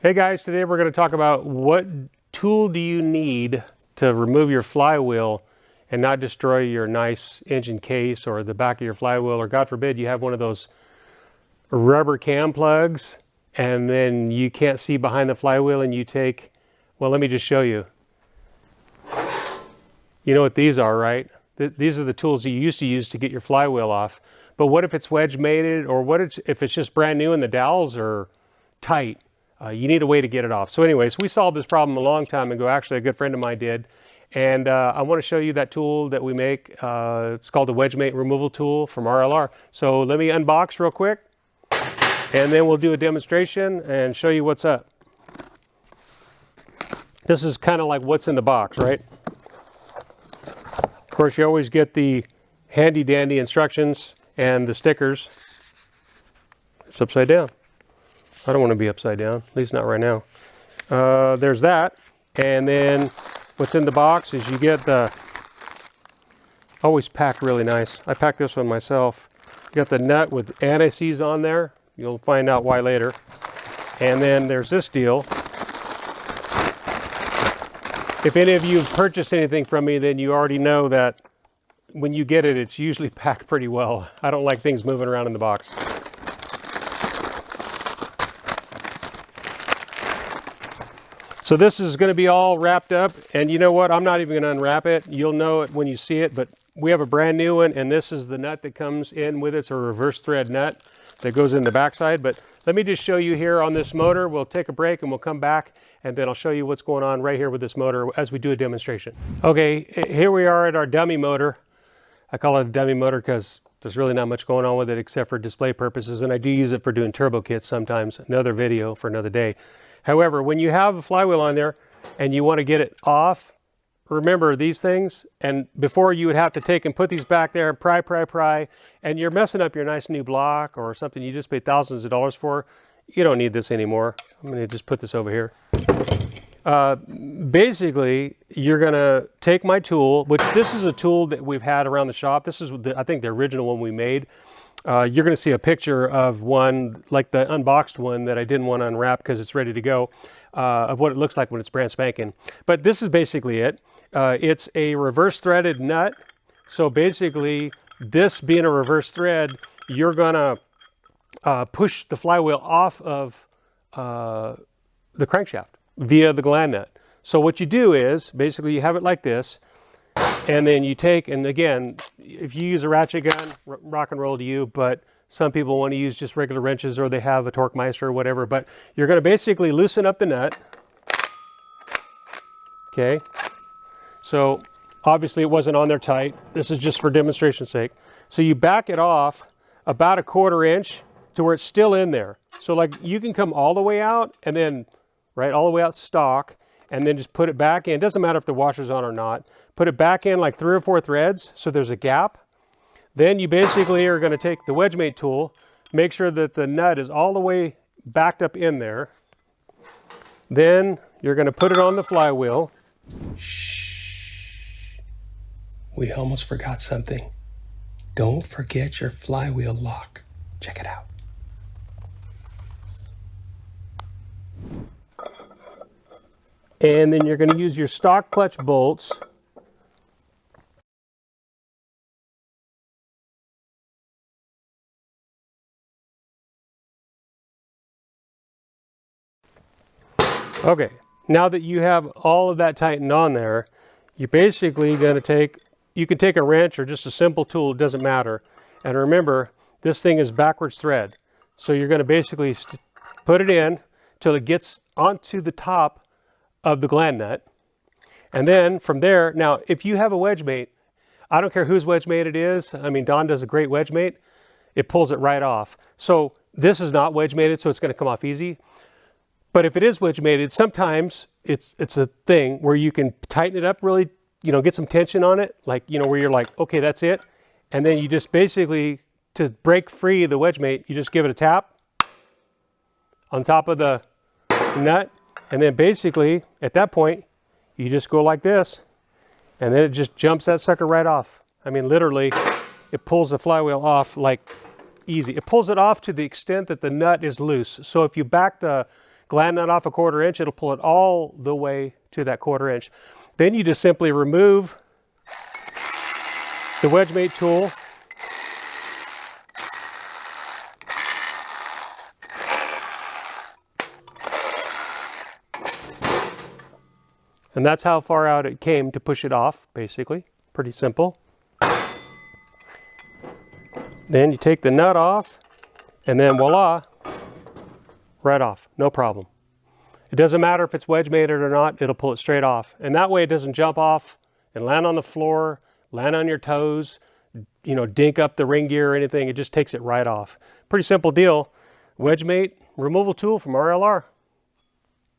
Hey guys, today we're going to talk about what tool do you need to remove your flywheel and not destroy your nice engine case or the back of your flywheel, or God forbid you have one of those rubber cam plugs and then you can't see behind the flywheel and you take, well, let me just show you. You know what these are, right? These are the tools you used to use to get your flywheel off. But what if it's wedge mated, or if it's just brand new and the dowels are tight? You need a way to get it off. So anyways, we solved this problem a long time ago. Actually, a good friend of mine did. And I want to show you that tool that we make. It's called the Wedgemate Removal Tool from RLR. So let me unbox real quick, and then we'll do a demonstration and show you what's up. This is kind of like what's in the box, right? Of course, you always get the handy dandy instructions and the stickers. It's upside down. I don't want to be upside down, at least not right now. There's that. And then what's in the box is you get the, always packed really nice. I packed this one myself. You got the nut with anti-seize on there. You'll find out why later. And then there's this deal. If any of you have purchased anything from me, then you already know that when you get it, it's usually packed pretty well. I don't like things moving around in the box. So this is going to be all wrapped up, and you know what? I'm not even going to unwrap it. You'll know it when you see it, but we have a brand new one, and this is the nut that comes in with it. It's a reverse thread nut that goes in the backside. But let me just show you here on this motor. We'll take a break and we'll come back, and then I'll show you what's going on right here with this motor as we do a demonstration. Okay, here we are at our dummy motor. I call it a dummy motor because there's really not much going on with it except for display purposes, and I do use it for doing turbo kits sometimes. Another video for another day. However, when you have a flywheel on there and you want to get it off, remember these things, and before you would have to take and put these back there and pry, and you're messing up your nice new block or something you just paid thousands of dollars for. You don't need this anymore. I'm going to just put this over here. Basically, you're going to take my tool, which this is a tool that we've had around the shop. This is, I think, the original one we made. You're going to see a picture of one, like the unboxed one that I didn't want to unwrap because it's ready to go, of what it looks like when it's brand spanking. But this is basically it. It's a reverse threaded nut. So basically, this being a reverse thread, you're going to push the flywheel off of the crankshaft via the gland nut. So what you do is, basically you have it like this, and then you take, and again, if you use a ratchet gun, rock and roll to you, but some people want to use just regular wrenches, or they have a torque meister or whatever, but you're going to basically loosen up the nut. Okay, so obviously it wasn't on there tight. This is just for demonstration's sake. So you back it off about a 1/4 inch to where it's still in there. So like you can come all the way out and then, right, all the way out stock, and then just put it back in. It doesn't matter if the washer's on or not. Put it back in like 3 or 4 threads so there's a gap. Then you basically are going to take the Wedgemate tool, make sure that the nut is all the way backed up in there. Then you're going to put it on the flywheel. Shh. We almost forgot something. Don't forget your flywheel lock. Check it out. And then you're going to use your stock clutch bolts. Okay, now that you have all of that tightened on there, you're basically going to take, you can take a wrench or just a simple tool, it doesn't matter. And remember, this thing is backwards thread. So you're going to basically put it in till it gets onto the top of the gland nut. And then from there, now if you have a Wedgemate, I don't care whose Wedgemate it is. I mean, Don does a great Wedgemate. It pulls it right off. So this is not Wedgemated, so it's going to come off easy. But if it is Wedgemated, sometimes it's a thing where you can tighten it up really, get some tension on it. Like, where you're like, okay, that's it. And then you just basically, to break free the Wedgemate, you just give it a tap on top of the nut. And then basically, at that point, you just go like this. And then it just jumps that sucker right off. I mean, literally, it pulls the flywheel off like easy. It pulls it off to the extent that the nut is loose. So if you back the gland nut off a 1/4 inch, it'll pull it all the way to that 1/4 inch. Then you just simply remove the Wedgemate tool. And that's how far out it came to push it off, basically. Pretty simple. Then you take the nut off, and then voila, right off, no problem. It doesn't matter if it's wedge-mated or not, it'll pull it straight off. And that way it doesn't jump off and land on the floor, land on your toes, you know, dink up the ring gear or anything. It just takes it right off. Pretty simple deal. Wedgemate removal tool from RLR.